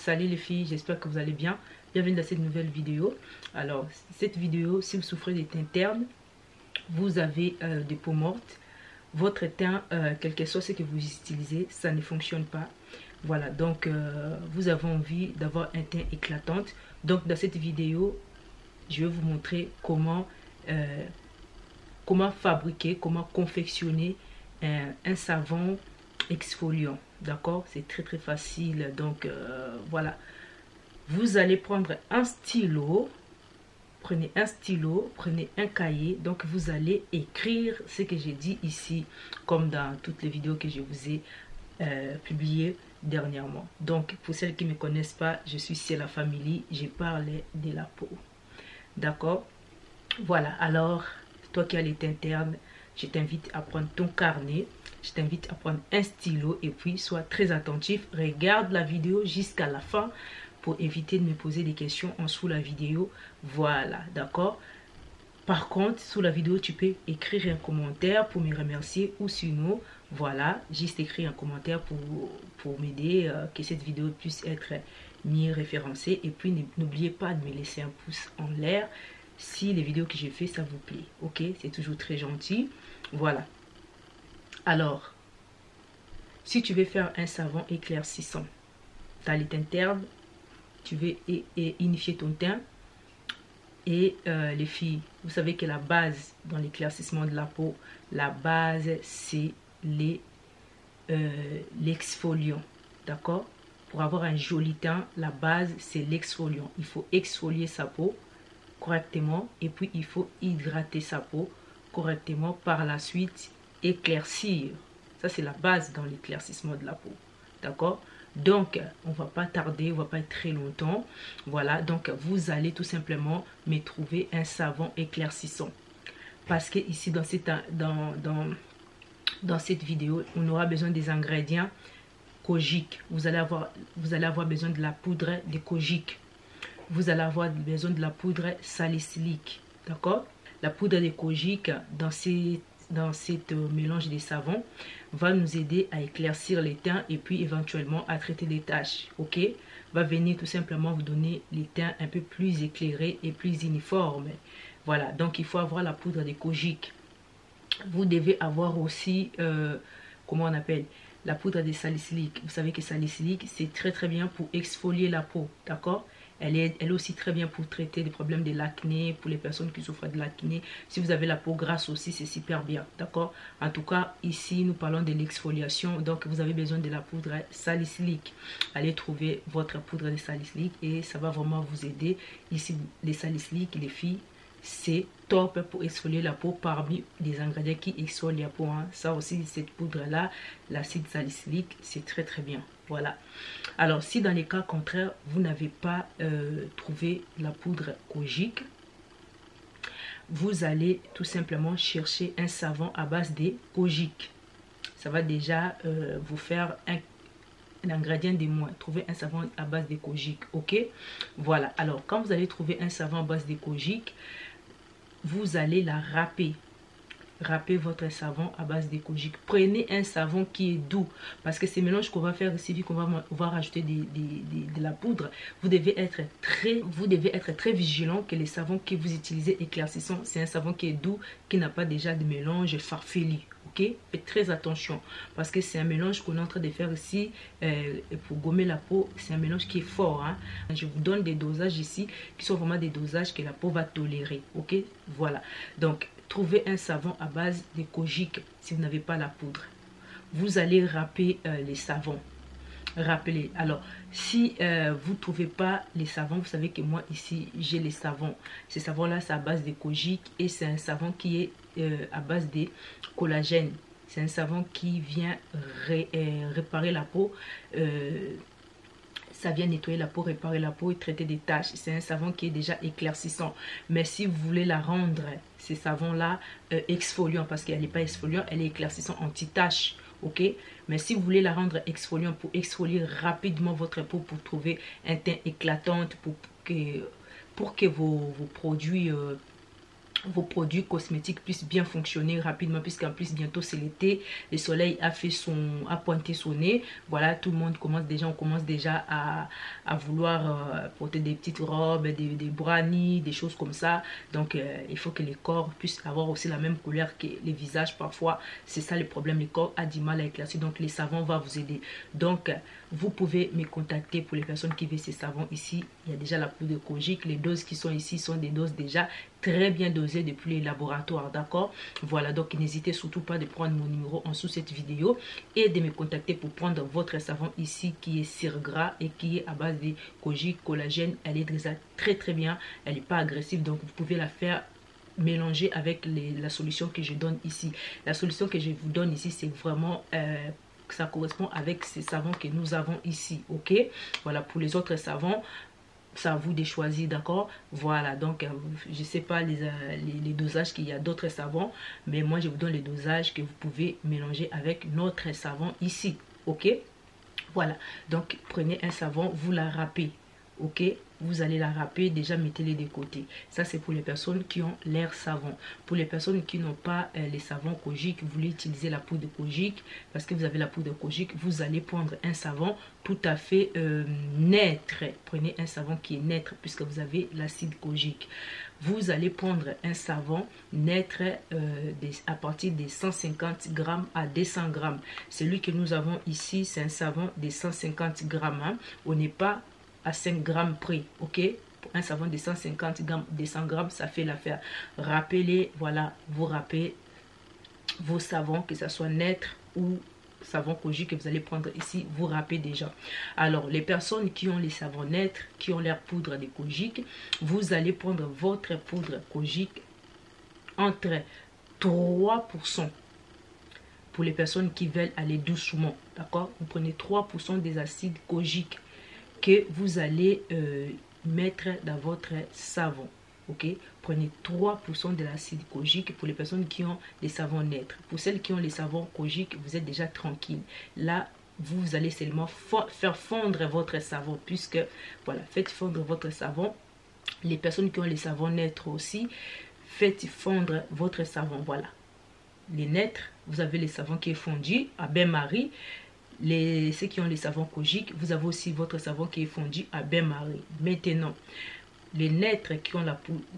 Salut les filles, j'espère que vous allez bien. Bienvenue dans cette nouvelle vidéo. Alors, cette vidéo, si vous souffrez des teintes ternes, vous avez des peaux mortes, votre teint, quel que soit ce que vous utilisez, ça ne fonctionne pas. Voilà, donc vous avez envie d'avoir un teint éclatant. Donc, dans cette vidéo, je vais vous montrer comment fabriquer, comment confectionner un savon exfoliant. D'accord, c'est très facile. Donc voilà, vous allez prendre un stylo, prenez un cahier. Donc vous allez écrire ce que j'ai dit ici, comme dans toutes les vidéos que je vous ai publiées dernièrement. Donc pour celles qui ne me connaissent pas, je suis Ciela Family, j'ai parlé de la peau. D'accord, voilà. Alors toi qui as les teintes ternes, je t'invite à prendre ton carnet, je t'invite à prendre un stylo et puis sois très attentif. Regarde la vidéo jusqu'à la fin pour éviter de me poser des questions en dessous la vidéo. Voilà, d'accord. Par contre, sous la vidéo, tu peux écrire un commentaire pour me remercier ou sinon, voilà, juste écrire un commentaire pour m'aider, que cette vidéo puisse être mieux référencée. Et puis, n'oubliez pas de me laisser un pouce en l'air si les vidéos que j'ai fait ça vous plaît. Ok, c'est toujours très gentil. Voilà. Alors, si tu veux faire un savon éclaircissant, tu as les teintes ternes, tu veux unifier ton teint. Et les filles, vous savez que la base dans l'éclaircissement de la peau, la base c'est l'exfoliant. D'accord? Pour avoir un joli teint, la base c'est l'exfoliant. Il faut exfolier sa peau correctement et puis il faut hydrater sa peau correctement, par la suite éclaircir. Ça c'est la base dans l'éclaircissement de la peau. D'accord? Donc on va pas tarder, on va pas être très longtemps. Voilà, donc vous allez tout simplement me trouver un savon éclaircissant, parce que ici dans cette vidéo on aura besoin des ingrédients kojic. Vous allez avoir besoin de la poudre de kojic. Vous allez avoir besoin de la poudre salicylique. D'accord? La poudre de kojic dans cette mélange des savons va nous aider à éclaircir les teints et puis éventuellement à traiter des taches. Ok? Va venir tout simplement vous donner les teints un peu plus éclairés et plus uniformes. Voilà, donc il faut avoir la poudre de kojic. Vous devez avoir aussi comment on appelle, la poudre de salicylique. Vous savez que salicylique c'est très bien pour exfolier la peau. D'accord? Elle est aussi très bien pour traiter des problèmes de l'acné, pour les personnes qui souffrent de l'acné. Si vous avez la peau grasse aussi, c'est super bien. D'accord? En tout cas, ici, nous parlons de l'exfoliation. Donc, vous avez besoin de la poudre salicylique. Allez trouver votre poudre de salicylique et ça va vraiment vous aider. Ici, les salicyliques, les filles, c'est top pour exfolier la peau parmi les ingrédients qui exfolient la peau. Hein. Ça aussi, cette poudre-là, l'acide salicylique, c'est très bien. Voilà. Alors, si dans les cas contraires, vous n'avez pas trouvé la poudre kojic, vous allez tout simplement chercher un savon à base de kojic. Ça va déjà vous faire un ingrédient de moins. Trouver un savon à base de kojic. Ok? Voilà. Alors, quand vous allez trouver un savon à base de kojic, vous allez la râper. Râpez votre savon à base de kojic. Prenez un savon qui est doux, parce que ces mélanges qu'on va faire ici, vu qu'on va rajouter de la poudre, vous devez être très vigilant que les savons que vous utilisez éclaircissants, c'est un savon qui est doux, qui n'a pas déjà de mélange farfelu. Ok? Faites très attention, parce que c'est un mélange qu'on est en train de faire ici pour gommer la peau. C'est un mélange qui est fort. Hein? Je vous donne des dosages ici qui sont vraiment des dosages que la peau va tolérer. Ok? Voilà. Donc, trouvez un savon à base de kojic si vous n'avez pas la poudre. Vous allez râper les savons. Rappelez. Alors, si vous ne trouvez pas les savons, vous savez que moi ici, j'ai les savons. Ces savons-là, c'est à base de kojic et c'est un savon qui est à base de collagène. C'est un savon qui vient réparer la peau. Ça vient nettoyer la peau, réparer la peau et traiter des taches. C'est un savon qui est déjà éclaircissant. Mais si vous voulez la rendre, ces savons-là, exfoliant, parce qu'elle n'est pas exfoliant, elle est éclaircissant anti-tache. Ok? Mais si vous voulez la rendre exfoliant, pour exfolier rapidement votre peau, pour trouver un teint éclatant, pour que vos produits vos produits cosmétiques puissent bien fonctionner rapidement, puisqu'en plus bientôt c'est l'été, le soleil a pointé son nez. Voilà, tout le monde on commence déjà à vouloir porter des petites robes, des brownies, des choses comme ça. Donc il faut que les corps puissent avoir aussi la même couleur que les visages. Parfois c'est ça le problème, le corps a du mal à éclaircir, donc les savons vont vous aider. Donc vous pouvez me contacter pour les personnes qui veulent ces savons. Ici il y a déjà la poudre de kojic. Les doses qui sont ici sont des doses déjà très bien dosées depuis les laboratoires, d'accord? Voilà, donc n'hésitez surtout pas de prendre mon numéro en dessous cette vidéo et de me contacter pour prendre votre savon ici qui est cire gras et qui est à base de kojic, collagène. Elle est déjà très très bien, elle n'est pas agressive, donc vous pouvez la faire mélanger avec la solution que je donne ici. La solution que je vous donne ici, c'est vraiment ça correspond avec ces savons que nous avons ici, ok? Voilà, pour les autres savons, c'est à vous de choisir, d'accord? Voilà, donc je sais pas les dosages qu'il y a d'autres savons, mais moi je vous donne les dosages que vous pouvez mélanger avec notre savon ici, ok? Voilà, donc prenez un savon, vous la râpez, ok? Vous allez la râper, déjà mettez-les de côté. Ça c'est pour les personnes qui ont l'air savon. Pour les personnes qui n'ont pas les savons kojic, vous voulez utiliser la poudre de kojic, parce que vous avez la poudre de kojic, vous allez prendre un savon tout à fait neutre. Prenez un savon qui est neutre puisque vous avez l'acide kojic. Vous allez prendre un savon neutre à partir de 150 grammes à 200 grammes. Celui que nous avons ici, c'est un savon de 150 grammes. Hein. On n'est pas à 5 grammes près, ok? Pour un savon de 150 grammes, 200 grammes, ça fait l'affaire. Rappelez, voilà, vous râpez vos savons, que ce soit neutre ou savon kojic que vous allez prendre ici, vous râpez déjà. Alors, les personnes qui ont les savons neutres, qui ont leur poudre de kojic, vous allez prendre votre poudre kojic entre 3%. Pour les personnes qui veulent aller doucement, d'accord? Vous prenez 3% des acides kojic que vous allez mettre dans votre savon, ok? Prenez 3% de l'acide kojic pour les personnes qui ont les savons neutres. Pour celles qui ont les savons kojic, vous êtes déjà tranquille. Là, vous allez seulement faire fondre votre savon, puisque, voilà, faites fondre votre savon. Les personnes qui ont les savons neutres aussi, faites fondre votre savon, voilà. Les neutres, vous avez les savons qui est fondu à bain-marie. Ceux qui ont les savons kojic, vous avez aussi votre savon qui est fondu à bain-marie. Maintenant, les neutres qui ont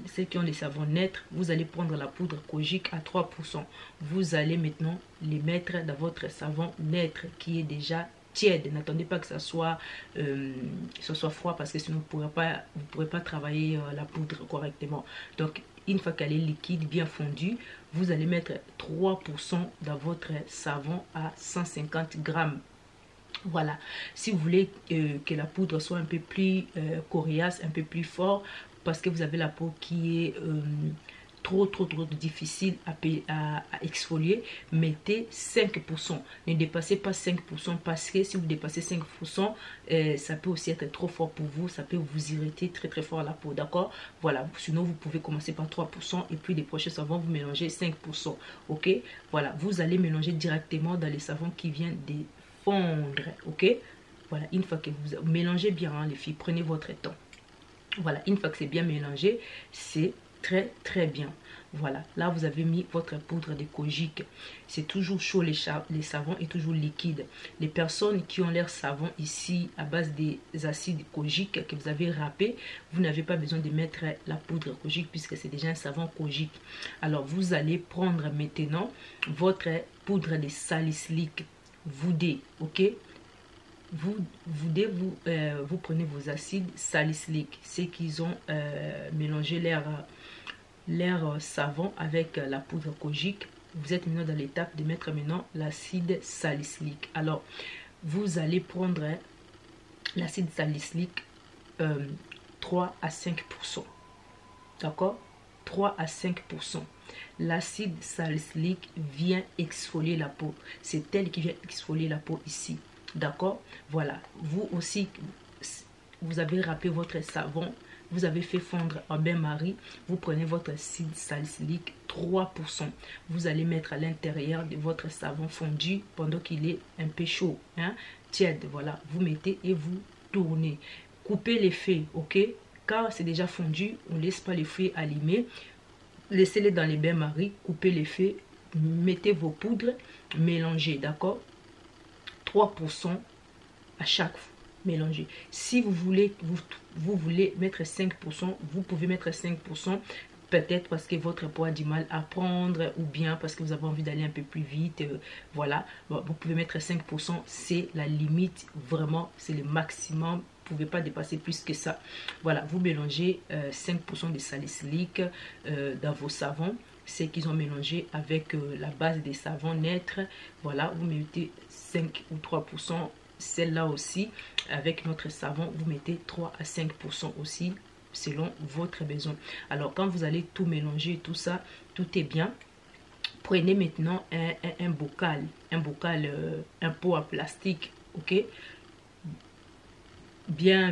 ceux qui ont les savons neutres, vous allez prendre la poudre kojic à 3%. Vous allez maintenant les mettre dans votre savon neutre qui est déjà tiède. N'attendez pas que ça soit froid, parce que sinon vous ne pourrez pas travailler la poudre correctement. Donc, une fois qu'elle est liquide, bien fondue, vous allez mettre 3% dans votre savon à 150 grammes. Voilà, si vous voulez que la poudre soit un peu plus coriace, un peu plus fort, parce que vous avez la peau qui est trop difficile à exfolier, mettez 5%. Ne dépassez pas 5%, parce que si vous dépassez 5%, ça peut aussi être trop fort pour vous, ça peut vous irriter très fort la peau, d'accord? Voilà, sinon vous pouvez commencer par 3% et puis les prochains savons vous mélangez 5%, ok? Voilà, vous allez mélanger directement dans les savons qui viennent de fondre, ok? Voilà, une fois que vous mélangez bien, hein, les filles, prenez votre temps. Voilà, une fois que c'est bien mélangé, c'est très bien. Voilà, là vous avez mis votre poudre de kojic. C'est toujours chaud, les savons est toujours liquide. Les personnes qui ont leur savon ici à base des acides kojic que vous avez râpé, vous n'avez pas besoin de mettre la poudre kojic puisque c'est déjà un savon kojic. Alors vous allez prendre maintenant votre poudre de salicylique voûtée, ok? Vous prenez vos acides salicyliques, c'est qu'ils ont mélangé leur savon avec la poudre kojic. Vous êtes maintenant dans l'étape de mettre maintenant l'acide salicylique. Alors, vous allez prendre l'acide salicylique 3 à 5%. D'accord? 3 à 5%. L'acide salicylique vient exfolier la peau. C'est elle qui vient exfolier la peau ici. D'accord? Voilà. Vous aussi, vous avez râpé votre savon. Vous avez fait fondre en bain-marie. Vous prenez votre acide salicylique 3%. Vous allez mettre à l'intérieur de votre savon fondu pendant qu'il est un peu chaud. Hein? Tiède, voilà. Vous mettez et vous tournez. Coupez les feuilles, ok? Car c'est déjà fondu, on ne laisse pas les feuilles allumer. laissez-les dans les bains-maries, coupez les feux, mettez vos poudres, mélangez, d'accord? 3% à chaque fois. Mélanger. Si vous voulez, vous voulez mettre 5%, vous pouvez mettre 5%, peut-être parce que votre peau a du mal à prendre, ou bien parce que vous avez envie d'aller un peu plus vite, voilà. Bon, vous pouvez mettre 5%, c'est la limite, vraiment, c'est le maximum. Vous ne pouvez pas dépasser plus que ça. Voilà, vous mélangez 5% de salicylique dans vos savons. C'est qu'ils ont mélangé avec la base des savons neutres. Voilà, vous mettez 5 ou 3%. Celle-là aussi, avec notre savon, vous mettez 3 à 5% aussi, selon votre besoin. Alors, quand vous allez tout mélanger, tout ça, tout est bien. Prenez maintenant un bocal, un pot en plastique, ok? Bien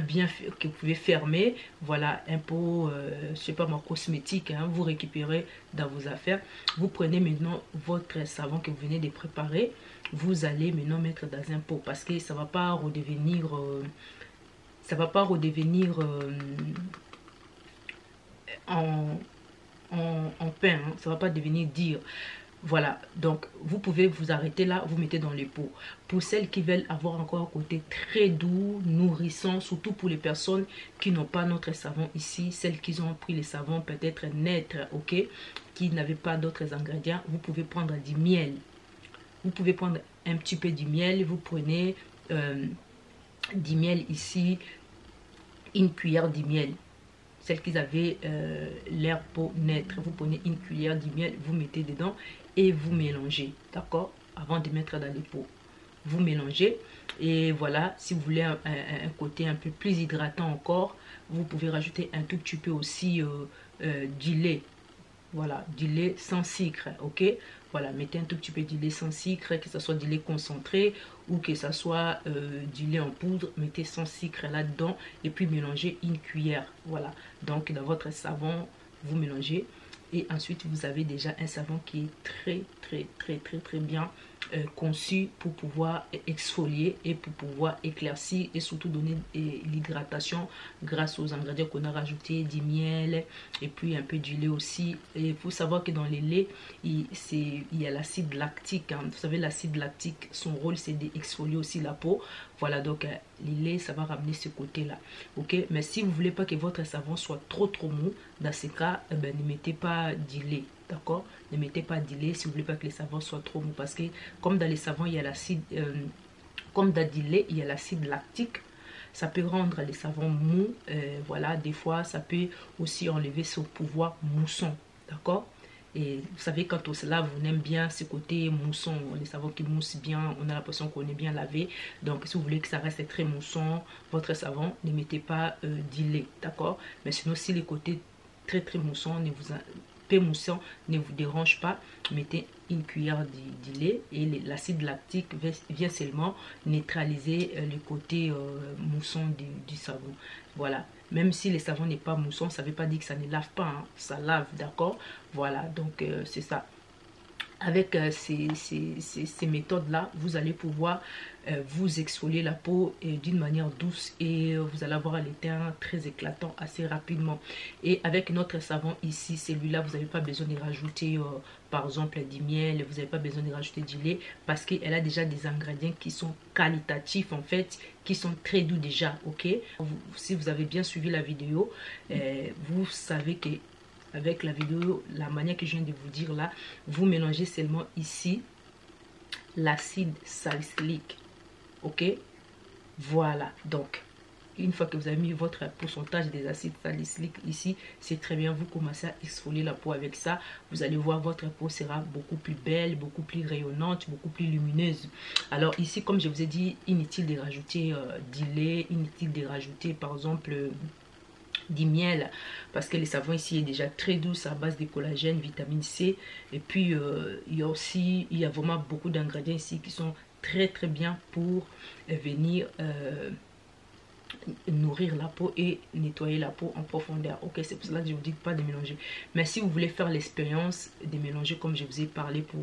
que vous pouvez fermer. Voilà, un pot, je sais pas moi, cosmétique, hein, vous récupérez dans vos affaires. Vous prenez maintenant votre savon que vous venez de préparer. Vous allez maintenant mettre dans un pot parce que ça va pas redevenir en pain, hein, ça va pas devenir dire. Voilà, donc vous pouvez vous arrêter là, vous mettez dans les pots. Pour celles qui veulent avoir encore un côté très doux, nourrissant, surtout pour les personnes qui n'ont pas notre savon ici, celles qui ont pris les savons peut-être neutres, ok, qui n'avaient pas d'autres ingrédients, vous pouvez prendre du miel. Vous pouvez prendre un petit peu du miel, vous prenez du miel ici, une cuillère de miel. Celles qui avaient leur peau neutre, vous prenez une cuillère de miel, vous mettez dedans et vous mélangez, d'accord? Avant de mettre dans les pots, vous mélangez. Et voilà, si vous voulez un côté un peu plus hydratant encore, vous pouvez rajouter un tout petit peu aussi du lait. Voilà, du lait sans sucre, ok? Voilà, mettez un tout petit peu du lait sans sucre, que ce soit du lait concentré ou que ce soit du lait en poudre, mettez sans sucre là-dedans et puis mélangez une cuillère. Voilà, donc dans votre savon, vous mélangez et ensuite vous avez déjà un savon qui est très bien conçu pour pouvoir exfolier et pour pouvoir éclaircir et surtout donner l'hydratation grâce aux ingrédients qu'on a rajoutés, du miel et puis un peu du lait aussi. Et il faut savoir que dans les laits, il y a l'acide lactique, hein. Vous savez, l'acide lactique, son rôle c'est d'exfolier aussi la peau. Voilà, donc les laits, ça va ramener ce côté-là. Ok, mais si vous voulez pas que votre savon soit trop mou, dans ce cas, ne mettez pas du lait. D'accord? Ne mettez pas de lait si vous voulez pas que les savons soient trop mous. Parce que comme dans les savons, il y a l'acide, comme dans du lait, il y a l'acide lactique. Ça peut rendre les savons mous. Voilà, des fois, ça peut aussi enlever son pouvoir mousson. D'accord? Et vous savez, quand on se lave, on aime bien ce côté mousson. Les savons qui moussent bien, on a l'impression qu'on est bien lavé. Donc, si vous voulez que ça reste très mousson, votre savon, ne mettez pas du lait. D'accord? Mais sinon, si les côtés très mousson peu moussant ne vous dérange pas, mettez une cuillère de lait et l'acide lactique vient seulement neutraliser le côté mousson du savon. Voilà, même si le savon n'est pas mousson, ça ne veut pas dire que ça ne lave pas, hein. Ça lave, d'accord? Voilà, donc c'est ça. Avec ces méthodes-là, vous allez pouvoir vous exfolier la peau d'une manière douce et vous allez avoir les teints très éclatants assez rapidement. Et avec notre savon ici, celui-là, vous n'avez pas besoin de rajouter par exemple du miel, vous n'avez pas besoin de rajouter du lait parce qu'elle a déjà des ingrédients qui sont qualitatifs en fait, qui sont très doux déjà, ok? Si vous avez bien suivi la vidéo, vous savez que avec la vidéo, la manière que je viens de vous dire là, vous mélangez seulement ici l'acide salicylique, ok? Voilà, donc une fois que vous avez mis votre pourcentage des acides salicyliques ici, c'est très bien, vous commencez à exfolier la peau avec ça, vous allez voir votre peau sera beaucoup plus belle, beaucoup plus rayonnante, beaucoup plus lumineuse. Alors ici, comme je vous ai dit, inutile de rajouter du lait, inutile de rajouter par exemple du miel parce que le savon ici est déjà très doux à base de collagène, vitamine C et puis il y a vraiment beaucoup d'ingrédients ici qui sont très bien pour venir nourrir la peau et nettoyer la peau en profondeur. Ok, c'est pour cela que je vous dis pas de mélanger, mais si vous voulez faire l'expérience de mélanger comme je vous ai parlé pour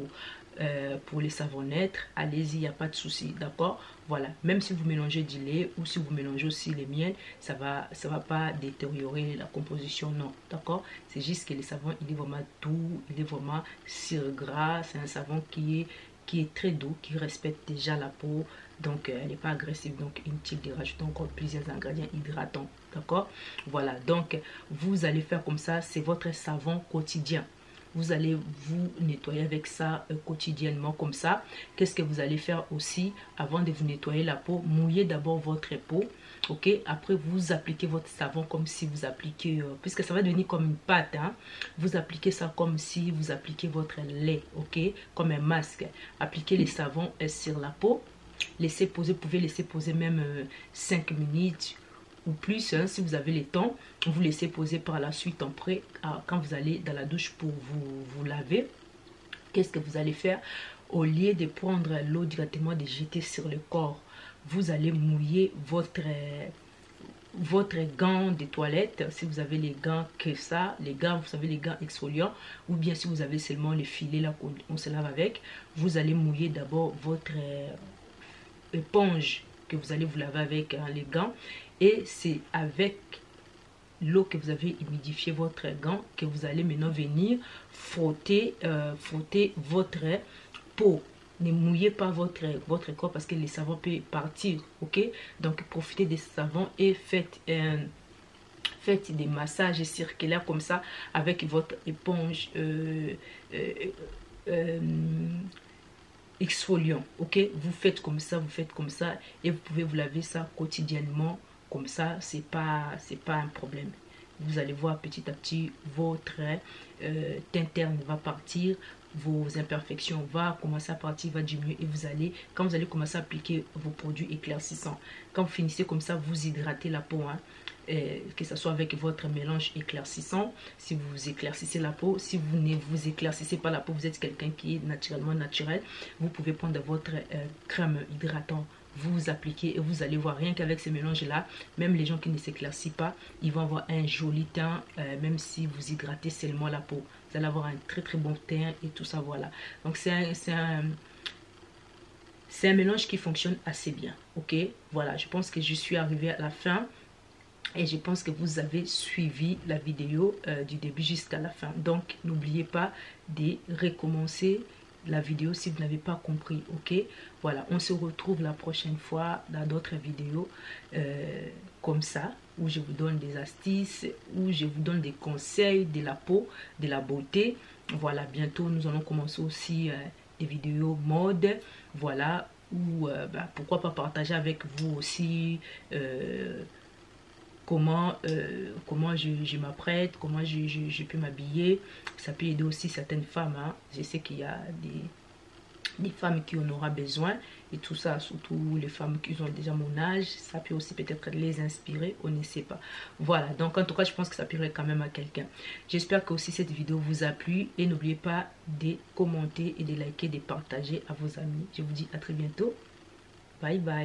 pour les savonnettes, allez-y, il n'y a pas de souci, d'accord? Voilà, même si vous mélangez du lait ou si vous mélangez aussi les miels, ça va pas détériorer la composition, non, d'accord? C'est juste que le savon, il est vraiment doux, il est vraiment sur gras, c'est un savon qui est très doux, qui respecte déjà la peau, donc elle n'est pas agressive, donc inutile de rajouter encore plusieurs ingrédients hydratants, d'accord? Voilà, donc vous allez faire comme ça, c'est votre savon quotidien. Vous allez vous nettoyer avec ça quotidiennement comme ça. Qu'est-ce que vous allez faire aussi avant de vous nettoyer la peau? Mouillez d'abord votre peau, ok? Après, vous appliquez votre savon comme si vous appliquez, puisque ça va devenir comme une pâte, hein? Vous appliquez ça comme si vous appliquez votre lait, ok? Comme un masque. Appliquez les savons sur la peau. Laissez poser, vous pouvez laisser poser même 5 minutes ou plus, hein, si vous avez le temps. Vous laissez poser par la suite après, quand vous allez dans la douche pour vous laver. Qu'est-ce que vous allez faire? Au lieu de prendre l'eau directement, de jeter sur le corps, vous allez mouiller votre gant de toilette, si vous avez les gants que ça, les gants, vous savez, les gants exfoliants, ou bien si vous avez seulement les filets là qu'on se lave avec, vous allez mouiller d'abord votre éponge que vous allez vous laver avec, hein, les gants, et c'est avec l'eau que vous avez humidifié votre gant que vous allez maintenant venir frotter, frotter votre peau. Ne mouillez pas votre corps parce que les savons peuvent partir, ok? Donc profitez des savons et faites des massages circulaires comme ça avec votre éponge exfoliant, ok? Vous faites comme ça et vous pouvez vous laver ça quotidiennement comme ça, c'est pas un problème. Vous allez voir petit à petit votre teint interne va partir, vos imperfections va commencer à partir, va diminuer, et vous allez, quand vous allez commencer à appliquer vos produits éclaircissants, quand vous finissez comme ça, vous hydratez la peau, hein, que ce soit avec votre mélange éclaircissant, si vous éclaircissez la peau. Si vous ne vous éclaircissez pas la peau, vous êtes quelqu'un qui est naturellement naturel, vous pouvez prendre votre crème hydratant, vous appliquez et vous allez voir, rien qu'avec ces mélanges là, même les gens qui ne s'éclaircissent pas, ils vont avoir un joli teint, même si vous hydratez seulement la peau, vous allez avoir un très très bon teint et tout ça, voilà. Donc c'est un mélange qui fonctionne assez bien, ok? Voilà, je pense que je suis arrivée à la fin et je pense que vous avez suivi la vidéo du début jusqu'à la fin. Donc n'oubliez pas de recommencer la vidéo si vous n'avez pas compris, ok? Voilà, on se retrouve la prochaine fois dans d'autres vidéos comme ça, où je vous donne des astuces, où je vous donne des conseils de la peau, de la beauté. Voilà, bientôt nous allons commencer aussi des vidéos mode, voilà, où pourquoi pas partager avec vous aussi comment je m'apprête, comment je peux m'habiller. Ça peut aider aussi certaines femmes, hein. Je sais qu'il y a des femmes qui en aura besoin et tout ça, surtout les femmes qui ont déjà mon âge, ça peut aussi peut-être les inspirer, on ne sait pas. Voilà, donc en tout cas je pense que ça plairait quand même à quelqu'un. J'espère que aussi cette vidéo vous a plu et n'oubliez pas de commenter et de liker, de partager à vos amis. Je vous dis à très bientôt, bye bye.